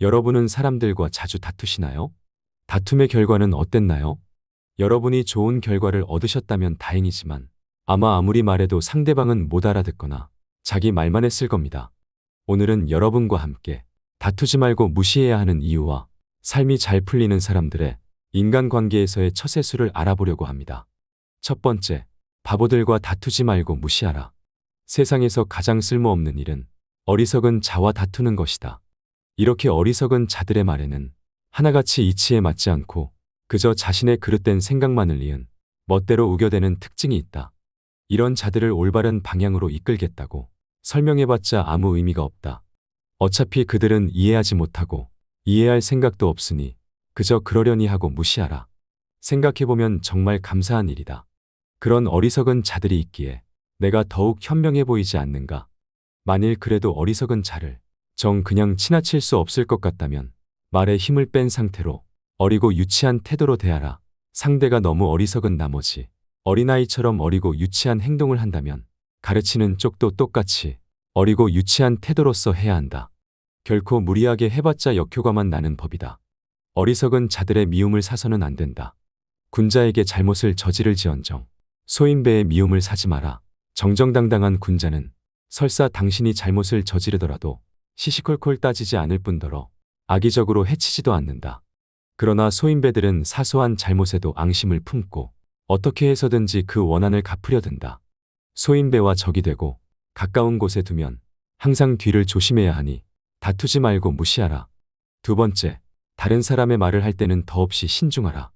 여러분은 사람들과 자주 다투시나요? 다툼의 결과는 어땠나요? 여러분이 좋은 결과를 얻으셨다면 다행이지만 아마 아무리 말해도 상대방은 못 알아듣거나 자기 말만 했을 겁니다. 오늘은 여러분과 함께 다투지 말고 무시해야 하는 이유와 삶이 잘 풀리는 사람들의 인간관계에서의 처세술을 알아보려고 합니다. 첫 번째, 바보들과 다투지 말고 무시하라. 세상에서 가장 쓸모없는 일은 어리석은 자와 다투는 것이다. 이렇게 어리석은 자들의 말에는 하나같이 이치에 맞지 않고 그저 자신의 그릇된 생각만을 이은 멋대로 우겨대는 특징이 있다. 이런 자들을 올바른 방향으로 이끌겠다고 설명해봤자 아무 의미가 없다. 어차피 그들은 이해하지 못하고 이해할 생각도 없으니 그저 그러려니 하고 무시하라. 생각해보면 정말 감사한 일이다. 그런 어리석은 자들이 있기에 내가 더욱 현명해 보이지 않는가? 만일 그래도 어리석은 자를 그냥 지나칠 수 없을 것 같다면 말에 힘을 뺀 상태로 어리고 유치한 태도로 대하라. 상대가 너무 어리석은 나머지 어린아이처럼 어리고 유치한 행동을 한다면 가르치는 쪽도 똑같이 어리고 유치한 태도로서 해야 한다. 결코 무리하게 해봤자 역효과만 나는 법이다. 어리석은 자들의 미움을 사서는 안 된다. 군자에게 잘못을 저지를지언정 소인배의 미움을 사지 마라. 정정당당한 군자는 설사 당신이 잘못을 저지르더라도 시시콜콜 따지지 않을 뿐더러 악의적으로 해치지도 않는다. 그러나 소인배들은 사소한 잘못에도 앙심을 품고 어떻게 해서든지 그 원한을 갚으려 든다. 소인배와 적이 되고 가까운 곳에 두면 항상 뒤를 조심해야 하니 다투지 말고 무시하라. 두 번째, 다른 사람의 말을 할 때는 더없이 신중하라.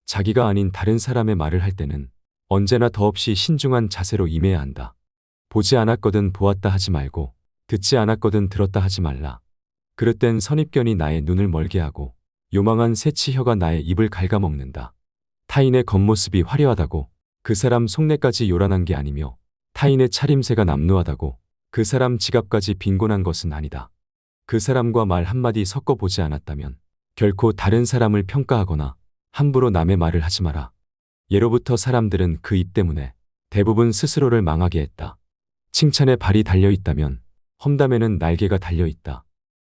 자기가 아닌 다른 사람의 말을 할 때는 언제나 더없이 신중한 자세로 임해야 한다. 보지 않았거든 보았다 하지 말고 듣지 않았거든 들었다 하지 말라. 그릇된 선입견이 나의 눈을 멀게 하고 요망한 새치혀가 나의 입을 갉아먹는다. 타인의 겉모습이 화려하다고 그 사람 속내까지 요란한 게 아니며 타인의 차림새가 남루하다고 그 사람 지갑까지 빈곤한 것은 아니다. 그 사람과 말 한마디 섞어보지 않았다면 결코 다른 사람을 평가하거나 함부로 남의 말을 하지 마라. 예로부터 사람들은 그 입 때문에 대부분 스스로를 망하게 했다. 칭찬에 발이 달려있다면 험담에는 날개가 달려있다.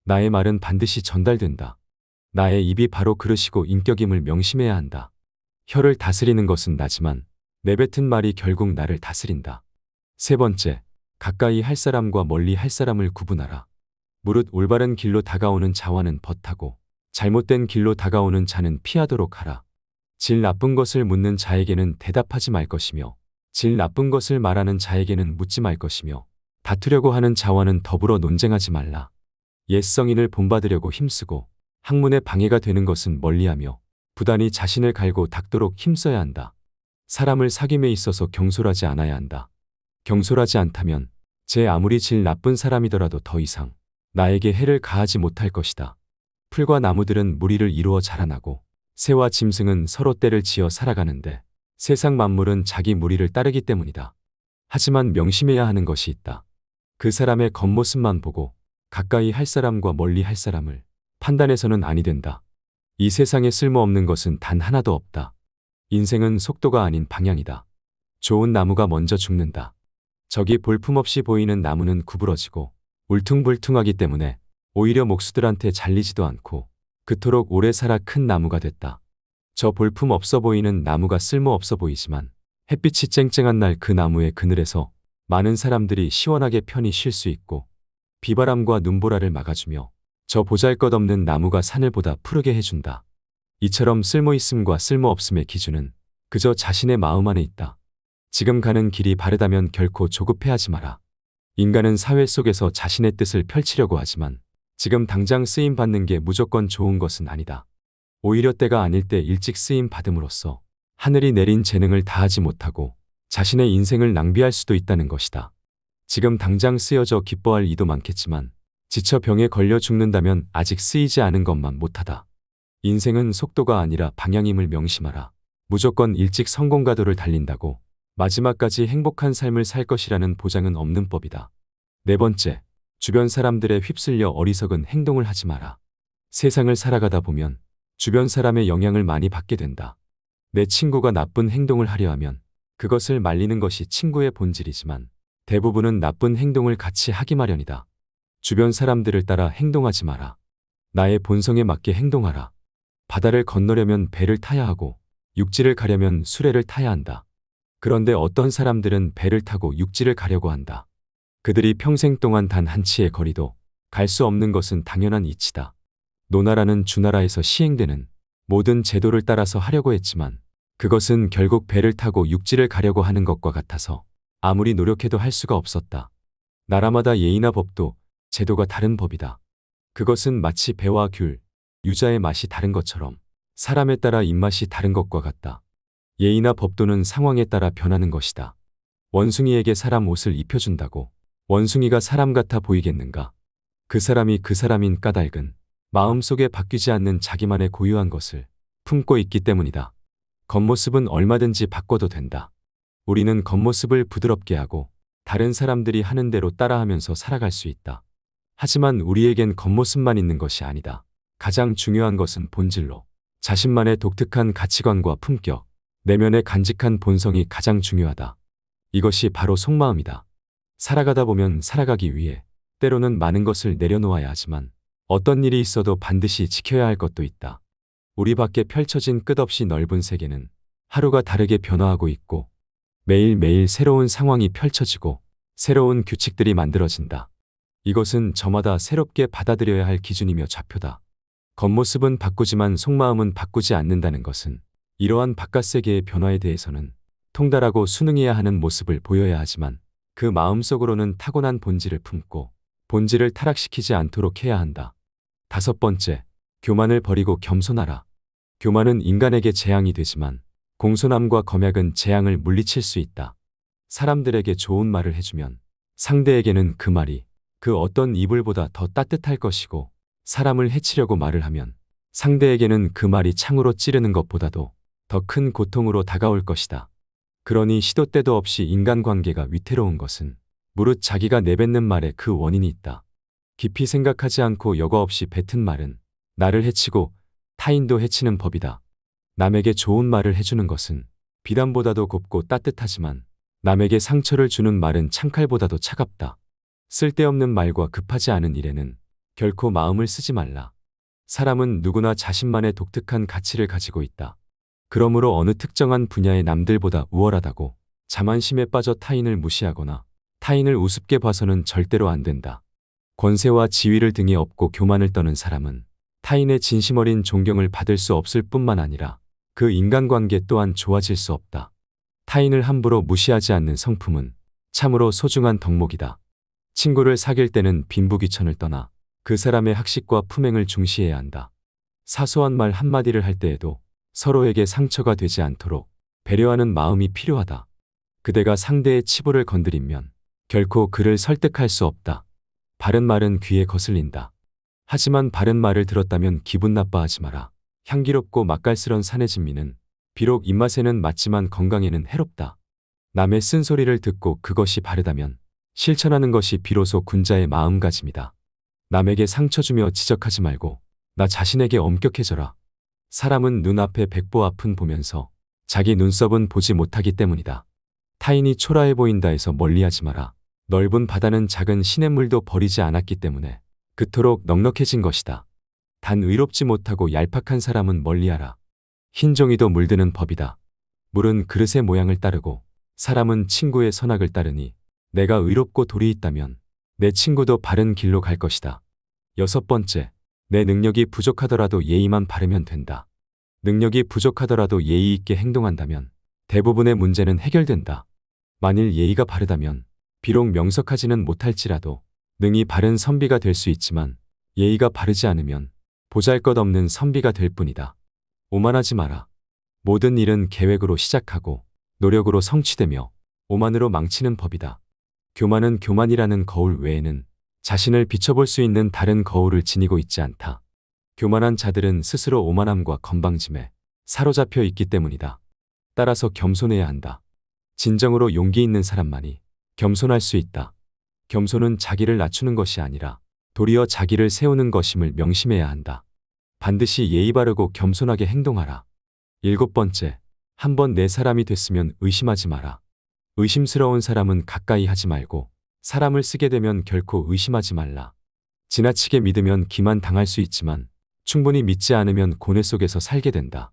나의 말은 반드시 전달된다. 나의 입이 바로 그릇이고 인격임을 명심해야 한다. 혀를 다스리는 것은 나지만 내뱉은 말이 결국 나를 다스린다. 세 번째, 가까이 할 사람과 멀리 할 사람을 구분하라. 무릇 올바른 길로 다가오는 자와는 벗하고 잘못된 길로 다가오는 자는 피하도록 하라. 질 나쁜 것을 묻는 자에게는 대답하지 말 것이며 질 나쁜 것을 말하는 자에게는 묻지 말 것이며 다투려고 하는 자와는 더불어 논쟁하지 말라. 옛 성인을 본받으려고 힘쓰고 학문에 방해가 되는 것은 멀리하며 부단히 자신을 갈고 닦도록 힘써야 한다. 사람을 사귐에 있어서 경솔하지 않아야 한다. 경솔하지 않다면 제 아무리 질 나쁜 사람이더라도 더 이상 나에게 해를 가하지 못할 것이다. 풀과 나무들은 무리를 이루어 자라나고 새와 짐승은 서로 떼를 지어 살아가는데 세상 만물은 자기 무리를 따르기 때문이다. 하지만 명심해야 하는 것이 있다. 그 사람의 겉모습만 보고 가까이 할 사람과 멀리 할 사람을 판단해서는 아니 된다. 이 세상에 쓸모없는 것은 단 하나도 없다. 인생은 속도가 아닌 방향이다. 좋은 나무가 먼저 죽는다. 저기 볼품없이 보이는 나무는 구부러지고 울퉁불퉁하기 때문에 오히려 목수들한테 잘리지도 않고 그토록 오래 살아 큰 나무가 됐다. 저 볼품 없어 보이는 나무가 쓸모 없어 보이지만 햇빛이 쨍쨍한 날 그 나무의 그늘에서 많은 사람들이 시원하게 편히 쉴 수 있고 비바람과 눈보라를 막아주며 저 보잘것없는 나무가 사늘보다 푸르게 해준다. 이처럼 쓸모있음과 쓸모없음의 기준은 그저 자신의 마음 안에 있다. 지금 가는 길이 바르다면 결코 조급해하지 마라. 인간은 사회 속에서 자신의 뜻을 펼치려고 하지만 지금 당장 쓰임 받는 게 무조건 좋은 것은 아니다. 오히려 때가 아닐 때 일찍 쓰임 받음으로써 하늘이 내린 재능을 다하지 못하고 자신의 인생을 낭비할 수도 있다는 것이다. 지금 당장 쓰여져 기뻐할 이도 많겠지만 지쳐 병에 걸려 죽는다면 아직 쓰이지 않은 것만 못하다. 인생은 속도가 아니라 방향임을 명심하라. 무조건 일찍 성공가도를 달린다고 마지막까지 행복한 삶을 살 것이라는 보장은 없는 법이다. 네 번째, 주변 사람들에 휩쓸려 어리석은 행동을 하지 마라. 세상을 살아가다 보면 주변 사람의 영향을 많이 받게 된다. 내 친구가 나쁜 행동을 하려 하면 그것을 말리는 것이 친구의 본질이지만 대부분은 나쁜 행동을 같이 하기 마련이다. 주변 사람들을 따라 행동하지 마라. 나의 본성에 맞게 행동하라. 바다를 건너려면 배를 타야 하고 육지를 가려면 수레를 타야 한다. 그런데 어떤 사람들은 배를 타고 육지를 가려고 한다. 그들이 평생 동안 단 한 치의 거리도 갈 수 없는 것은 당연한 이치다. 노나라는 주나라에서 시행되는 모든 제도를 따라서 하려고 했지만 그것은 결국 배를 타고 육지를 가려고 하는 것과 같아서 아무리 노력해도 할 수가 없었다. 나라마다 예의나 법도 제도가 다른 법이다. 그것은 마치 배와 귤, 유자의 맛이 다른 것처럼 사람에 따라 입맛이 다른 것과 같다. 예의나 법도는 상황에 따라 변하는 것이다. 원숭이에게 사람 옷을 입혀준다고 원숭이가 사람 같아 보이겠는가? 그 사람이 그 사람인 까닭은 마음속에 바뀌지 않는 자기만의 고유한 것을 품고 있기 때문이다. 겉모습은 얼마든지 바꿔도 된다. 우리는 겉모습을 부드럽게 하고 다른 사람들이 하는 대로 따라하면서 살아갈 수 있다. 하지만 우리에겐 겉모습만 있는 것이 아니다. 가장 중요한 것은 본질로 자신만의 독특한 가치관과 품격, 내면의 간직한 본성이 가장 중요하다. 이것이 바로 속마음이다. 살아가다 보면 살아가기 위해 때로는 많은 것을 내려놓아야 하지만 어떤 일이 있어도 반드시 지켜야 할 것도 있다. 우리 밖에 펼쳐진 끝없이 넓은 세계는 하루가 다르게 변화하고 있고 매일매일 새로운 상황이 펼쳐지고 새로운 규칙들이 만들어진다. 이것은 저마다 새롭게 받아들여야 할 기준이며 좌표다. 겉모습은 바꾸지만 속마음은 바꾸지 않는다는 것은 이러한 바깥 세계의 변화에 대해서는 통달하고 순응해야 하는 모습을 보여야 하지만 그 마음속으로는 타고난 본질을 품고 본질을 타락시키지 않도록 해야 한다. 5번째, 교만을 버리고 겸손하라. 교만은 인간에게 재앙이 되지만 공손함과 검약은 재앙을 물리칠 수 있다. 사람들에게 좋은 말을 해주면 상대에게는 그 말이 그 어떤 이불보다 더 따뜻할 것이고 사람을 해치려고 말을 하면 상대에게는 그 말이 창으로 찌르는 것보다도 더 큰 고통으로 다가올 것이다. 그러니 시도 때도 없이 인간관계가 위태로운 것은 무릇 자기가 내뱉는 말에 그 원인이 있다. 깊이 생각하지 않고 여과 없이 뱉은 말은 나를 해치고 타인도 해치는 법이다. 남에게 좋은 말을 해주는 것은 비단보다도 곱고 따뜻하지만 남에게 상처를 주는 말은 창칼보다도 차갑다. 쓸데없는 말과 급하지 않은 일에는 결코 마음을 쓰지 말라. 사람은 누구나 자신만의 독특한 가치를 가지고 있다. 그러므로 어느 특정한 분야의 남들보다 우월하다고 자만심에 빠져 타인을 무시하거나 타인을 우습게 봐서는 절대로 안 된다. 권세와 지위를 등에 업고 교만을 떠는 사람은 타인의 진심 어린 존경을 받을 수 없을 뿐만 아니라 그 인간관계 또한 좋아질 수 없다. 타인을 함부로 무시하지 않는 성품은 참으로 소중한 덕목이다. 친구를 사귈 때는 빈부귀천을 떠나 그 사람의 학식과 품행을 중시해야 한다. 사소한 말 한마디를 할 때에도 서로에게 상처가 되지 않도록 배려하는 마음이 필요하다. 그대가 상대의 치부를 건드리면 결코 그를 설득할 수 없다. 바른 말은 귀에 거슬린다. 하지만 바른 말을 들었다면 기분 나빠하지 마라. 향기롭고 맛깔스런 산해진미는 비록 입맛에는 맞지만 건강에는 해롭다. 남의 쓴소리를 듣고 그것이 바르다면 실천하는 것이 비로소 군자의 마음가짐이다. 남에게 상처 주며 지적하지 말고 나 자신에게 엄격해져라. 사람은 눈앞에 백보 앞은 보면서 자기 눈썹은 보지 못하기 때문이다. 타인이 초라해 보인다 해서 멀리하지 마라. 넓은 바다는 작은 시냇물도 버리지 않았기 때문에 그토록 넉넉해진 것이다. 단 의롭지 못하고 얄팍한 사람은 멀리하라. 흰 종이도 물드는 법이다. 물은 그릇의 모양을 따르고 사람은 친구의 선악을 따르니 내가 의롭고 도리 있다면 내 친구도 바른 길로 갈 것이다. 6번째, 내 능력이 부족하더라도 예의만 바르면 된다. 능력이 부족하더라도 예의 있게 행동한다면 대부분의 문제는 해결된다. 만일 예의가 바르다면 비록 명석하지는 못할지라도 능히 바른 선비가 될 수 있지만 예의가 바르지 않으면 보잘것없는 선비가 될 뿐이다. 오만하지 마라. 모든 일은 계획으로 시작하고 노력으로 성취되며 오만으로 망치는 법이다. 교만은 교만이라는 거울 외에는 자신을 비춰볼 수 있는 다른 거울을 지니고 있지 않다. 교만한 자들은 스스로 오만함과 건방짐에 사로잡혀 있기 때문이다. 따라서 겸손해야 한다. 진정으로 용기 있는 사람만이 겸손할 수 있다. 겸손은 자기를 낮추는 것이 아니라 도리어 자기를 세우는 것임을 명심해야 한다. 반드시 예의 바르고 겸손하게 행동하라. 7번째, 한번 내 사람이 됐으면 의심하지 마라. 의심스러운 사람은 가까이 하지 말고 사람을 쓰게 되면 결코 의심하지 말라. 지나치게 믿으면 기만 당할 수 있지만 충분히 믿지 않으면 고뇌 속에서 살게 된다.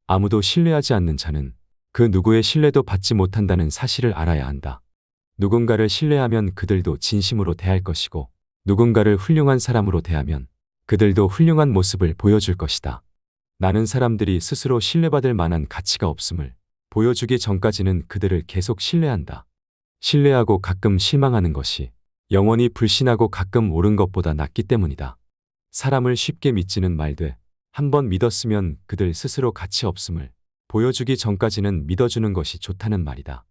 아무도 신뢰하지 않는 자는 그 누구의 신뢰도 받지 못한다는 사실을 알아야 한다. 누군가를 신뢰하면 그들도 진심으로 대할 것이고 누군가를 훌륭한 사람으로 대하면 그들도 훌륭한 모습을 보여줄 것이다. 나는 사람들이 스스로 신뢰받을 만한 가치가 없음을 보여주기 전까지는 그들을 계속 신뢰한다. 신뢰하고 가끔 실망하는 것이 영원히 불신하고 가끔 옳은 것보다 낫기 때문이다. 사람을 쉽게 믿지는 말되 한번 믿었으면 그들 스스로 가치 없음을 보여주기 전까지는 믿어주는 것이 좋다는 말이다.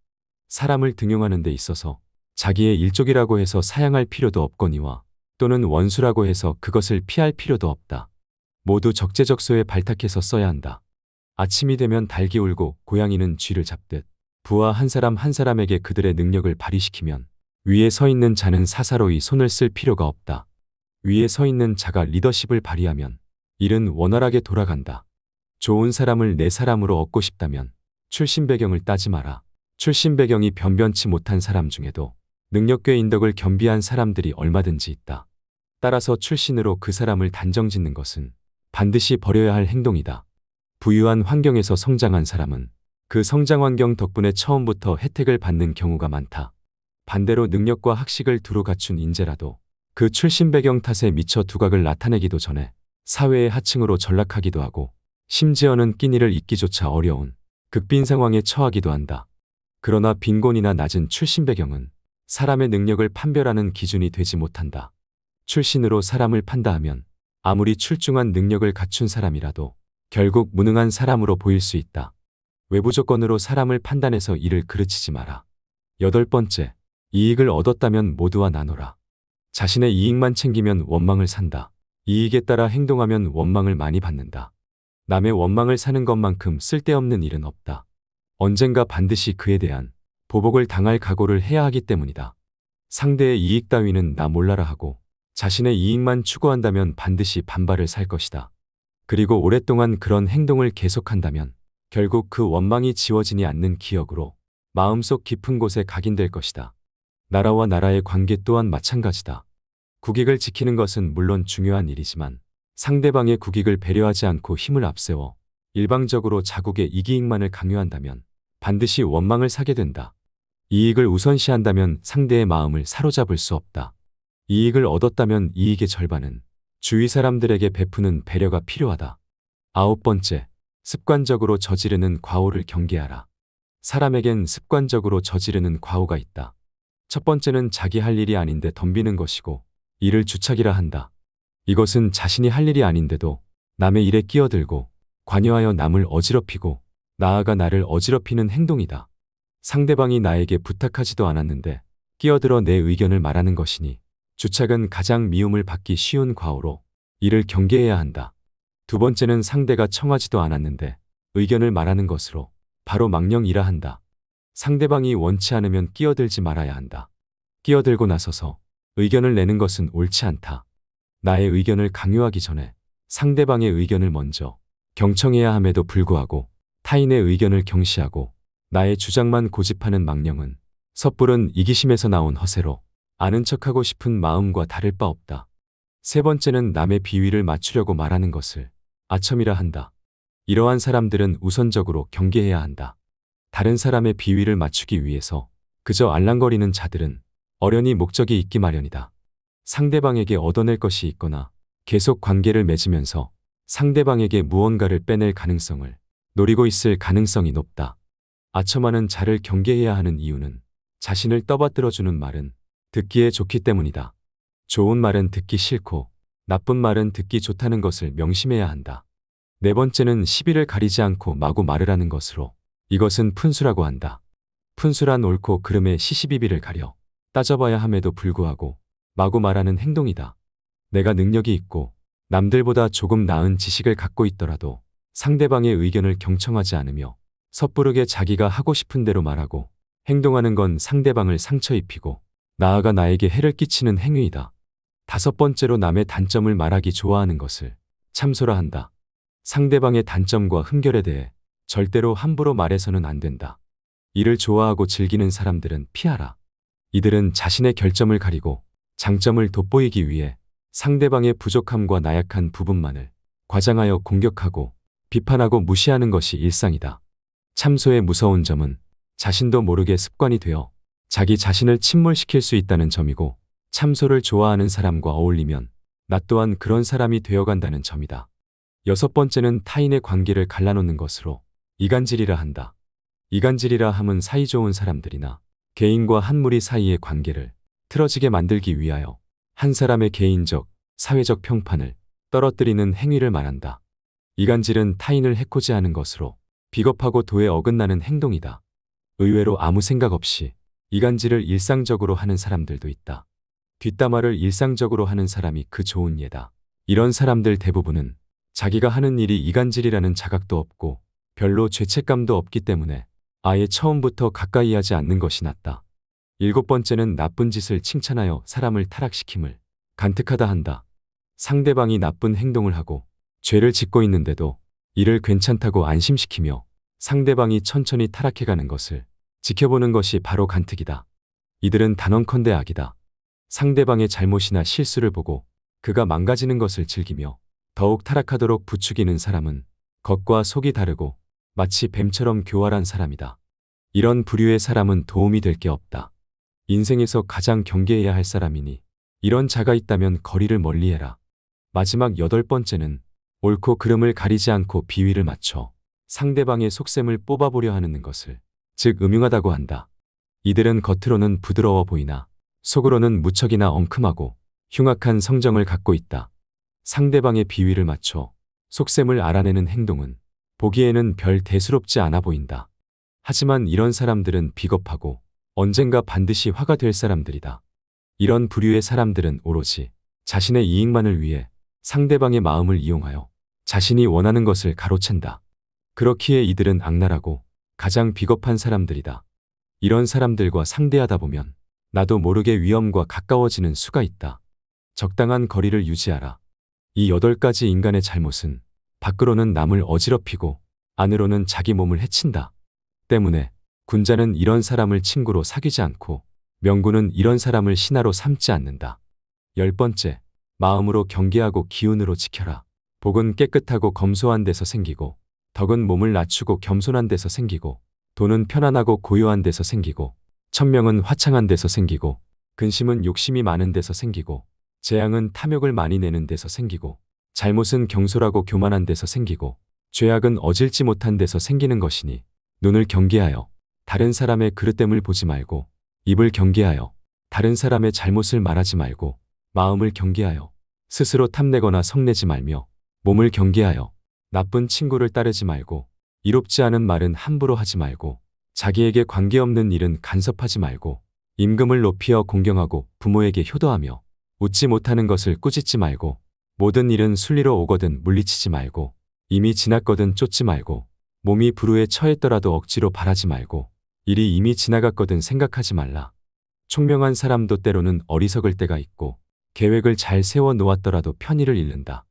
사람을 등용하는 데 있어서 자기의 일족이라고 해서 사양할 필요도 없거니와 또는 원수라고 해서 그것을 피할 필요도 없다. 모두 적재적소에 발탁해서 써야 한다. 아침이 되면 닭이 울고 고양이는 쥐를 잡듯 부하 한 사람 한 사람에게 그들의 능력을 발휘시키면 위에 서 있는 자는 사사로이 손을 쓸 필요가 없다. 위에 서 있는 자가 리더십을 발휘하면 일은 원활하게 돌아간다. 좋은 사람을 내 사람으로 얻고 싶다면 출신 배경을 따지 마라. 출신 배경이 변변치 못한 사람 중에도 능력괴 인덕을 겸비한 사람들이 얼마든지 있다. 따라서 출신으로 그 사람을 단정짓는 것은 반드시 버려야 할 행동이다. 부유한 환경에서 성장한 사람은 그 성장 환경 덕분에 처음부터 혜택을 받는 경우가 많다. 반대로 능력과 학식을 두루 갖춘 인재라도 그 출신 배경 탓에 미처 두각을 나타내기도 전에 사회의 하층으로 전락하기도 하고 심지어는 끼니를 잇기조차 어려운 극빈 상황에 처하기도 한다. 그러나 빈곤이나 낮은 출신 배경은 사람의 능력을 판별하는 기준이 되지 못한다. 출신으로 사람을 판다하면 아무리 출중한 능력을 갖춘 사람이라도 결국 무능한 사람으로 보일 수 있다. 외부 조건으로 사람을 판단해서 이를 그르치지 마라. 8번째, 이익을 얻었다면 모두와 나누라. 자신의 이익만 챙기면 원망을 산다. 이익에 따라 행동하면 원망을 많이 받는다. 남의 원망을 사는 것만큼 쓸데없는 일은 없다. 언젠가 반드시 그에 대한 보복을 당할 각오를 해야 하기 때문이다. 상대의 이익 따위는 나 몰라라 하고 자신의 이익만 추구한다면 반드시 반발을 살 것이다. 그리고 오랫동안 그런 행동을 계속한다면 결국 그 원망이 지워지지 않는 기억으로 마음속 깊은 곳에 각인될 것이다. 나라와 나라의 관계 또한 마찬가지다. 국익을 지키는 것은 물론 중요한 일이지만 상대방의 국익을 배려하지 않고 힘을 앞세워 일방적으로 자국의 이기익만을 강요한다면 반드시 원망을 사게 된다. 이익을 우선시한다면 상대의 마음을 사로잡을 수 없다. 이익을 얻었다면 이익의 절반은 주위 사람들에게 베푸는 배려가 필요하다. 9번째, 습관적으로 저지르는 과오를 경계하라. 사람에겐 습관적으로 저지르는 과오가 있다. 첫 번째는 자기 할 일이 아닌데 덤비는 것이고 이를 주착이라 한다. 이것은 자신이 할 일이 아닌데도 남의 일에 끼어들고 관여하여 남을 어지럽히고 나아가 나를 어지럽히는 행동이다. 상대방이 나에게 부탁하지도 않았는데 끼어들어 내 의견을 말하는 것이니 주착은 가장 미움을 받기 쉬운 과오로 이를 경계해야 한다. 두 번째는 상대가 청하지도 않았는데 의견을 말하는 것으로 바로 망령이라 한다. 상대방이 원치 않으면 끼어들지 말아야 한다. 끼어들고 나서서 의견을 내는 것은 옳지 않다. 나의 의견을 강요하기 전에 상대방의 의견을 먼저 경청해야 함에도 불구하고 타인의 의견을 경시하고 나의 주장만 고집하는 망령은 섣부른 이기심에서 나온 허세로 아는 척하고 싶은 마음과 다를 바 없다. 세 번째는 남의 비위를 맞추려고 말하는 것을 아첨이라 한다. 이러한 사람들은 우선적으로 경계해야 한다. 다른 사람의 비위를 맞추기 위해서 그저 알랑거리는 자들은 어련히 목적이 있기 마련이다. 상대방에게 얻어낼 것이 있거나 계속 관계를 맺으면서 상대방에게 무언가를 빼낼 가능성을 노리고 있을 가능성이 높다. 아첨하는 자를 경계해야 하는 이유는 자신을 떠받들어주는 말은 듣기에 좋기 때문이다. 좋은 말은 듣기 싫고 나쁜 말은 듣기 좋다는 것을 명심해야 한다. 네 번째는 시비를 가리지 않고 마구 말을 하는 것으로 이것은 푼수라고 한다. 푼수란 옳고 그름의 시시비비를 가려 따져봐야 함에도 불구하고 마구 말하는 행동이다. 내가 능력이 있고 남들보다 조금 나은 지식을 갖고 있더라도 상대방의 의견을 경청하지 않으며 섣부르게 자기가 하고 싶은 대로 말하고 행동하는 건 상대방을 상처 입히고 나아가 나에게 해를 끼치는 행위이다. 다섯 번째로 남의 단점을 말하기 좋아하는 것을 참소라 한다. 상대방의 단점과 흠결에 대해 절대로 함부로 말해서는 안 된다. 이를 좋아하고 즐기는 사람들은 피하라. 이들은 자신의 결점을 가리고 장점을 돋보이기 위해 상대방의 부족함과 나약한 부분만을 과장하여 공격하고 비판하고 무시하는 것이 일상이다. 참소의 무서운 점은 자신도 모르게 습관이 되어 자기 자신을 침몰시킬 수 있다는 점이고, 참소를 좋아하는 사람과 어울리면 나 또한 그런 사람이 되어간다는 점이다. 여섯 번째는 타인의 관계를 갈라놓는 것으로 이간질이라 한다. 이간질이라 함은 사이좋은 사람들이나 개인과 한 무리 사이의 관계를 틀어지게 만들기 위하여 한 사람의 개인적, 사회적 평판을 떨어뜨리는 행위를 말한다. 이간질은 타인을 해코지 하는 것으로 비겁하고 도에 어긋나는 행동이다. 의외로 아무 생각 없이 이간질을 일상적으로 하는 사람들도 있다. 뒷담화를 일상적으로 하는 사람이 그 좋은 예다. 이런 사람들 대부분은 자기가 하는 일이 이간질이라는 자각도 없고 별로 죄책감도 없기 때문에 아예 처음부터 가까이 하지 않는 것이 낫다. 일곱 번째는 나쁜 짓을 칭찬하여 사람을 타락시킴을 간특하다 한다. 상대방이 나쁜 행동을 하고 죄를 짓고 있는데도 이를 괜찮다고 안심시키며 상대방이 천천히 타락해가는 것을 지켜보는 것이 바로 간특이다. 이들은 단언컨대 악이다. 상대방의 잘못이나 실수를 보고 그가 망가지는 것을 즐기며 더욱 타락하도록 부추기는 사람은 겉과 속이 다르고 마치 뱀처럼 교활한 사람이다. 이런 부류의 사람은 도움이 될 게 없다. 인생에서 가장 경계해야 할 사람이니 이런 자가 있다면 거리를 멀리해라. 마지막 여덟 번째는 옳고 그름을 가리지 않고 비위를 맞춰 상대방의 속셈을 뽑아보려 하는 것을, 즉 음흉하다고 한다. 이들은 겉으로는 부드러워 보이나 속으로는 무척이나 엉큼하고 흉악한 성정을 갖고 있다. 상대방의 비위를 맞춰 속셈을 알아내는 행동은 보기에는 별 대수롭지 않아 보인다. 하지만 이런 사람들은 비겁하고 언젠가 반드시 화가 될 사람들이다. 이런 부류의 사람들은 오로지 자신의 이익만을 위해 상대방의 마음을 이용하여 자신이 원하는 것을 가로챈다. 그렇기에 이들은 악랄하고 가장 비겁한 사람들이다. 이런 사람들과 상대하다 보면 나도 모르게 위험과 가까워지는 수가 있다. 적당한 거리를 유지하라. 이 8가지 인간의 잘못은 밖으로는 남을 어지럽히고 안으로는 자기 몸을 해친다. 때문에 군자는 이런 사람을 친구로 사귀지 않고 명군은 이런 사람을 신하로 삼지 않는다. 10번째, 마음으로 경계하고 기운으로 지켜라. 복은 깨끗하고 검소한 데서 생기고, 덕은 몸을 낮추고 겸손한 데서 생기고, 돈은 편안하고 고요한 데서 생기고, 천명은 화창한 데서 생기고, 근심은 욕심이 많은 데서 생기고, 재앙은 탐욕을 많이 내는 데서 생기고, 잘못은 경솔하고 교만한 데서 생기고, 죄악은 어질지 못한 데서 생기는 것이니, 눈을 경계하여 다른 사람의 그릇됨을 보지 말고, 입을 경계하여 다른 사람의 잘못을 말하지 말고, 마음을 경계하여 스스로 탐내거나 성내지 말며, 몸을 경계하여 나쁜 친구를 따르지 말고, 이롭지 않은 말은 함부로 하지 말고, 자기에게 관계없는 일은 간섭하지 말고, 임금을 높이어 공경하고 부모에게 효도하며, 웃지 못하는 것을 꾸짖지 말고, 모든 일은 순리로 오거든 물리치지 말고, 이미 지났거든 쫓지 말고, 몸이 불우에 처했더라도 억지로 바라지 말고, 일이 이미 지나갔거든 생각하지 말라. 총명한 사람도 때로는 어리석을 때가 있고, 계획을 잘 세워 놓았더라도 편의를 잃는다.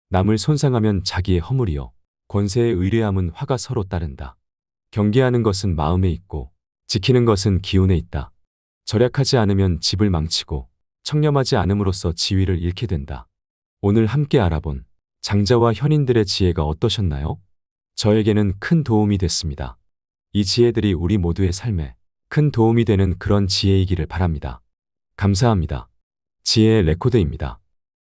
남을 손상하면 자기의 허물이요, 권세의 의뢰함은 화가 서로 따른다. 경계하는 것은 마음에 있고 지키는 것은 기운에 있다. 절약하지 않으면 집을 망치고 청렴하지 않음으로써 지위를 잃게 된다. 오늘 함께 알아본 장자와 현인들의 지혜가 어떠셨나요? 저에게는 큰 도움이 됐습니다. 이 지혜들이 우리 모두의 삶에 큰 도움이 되는 그런 지혜이기를 바랍니다. 감사합니다. 지혜의 레코드입니다.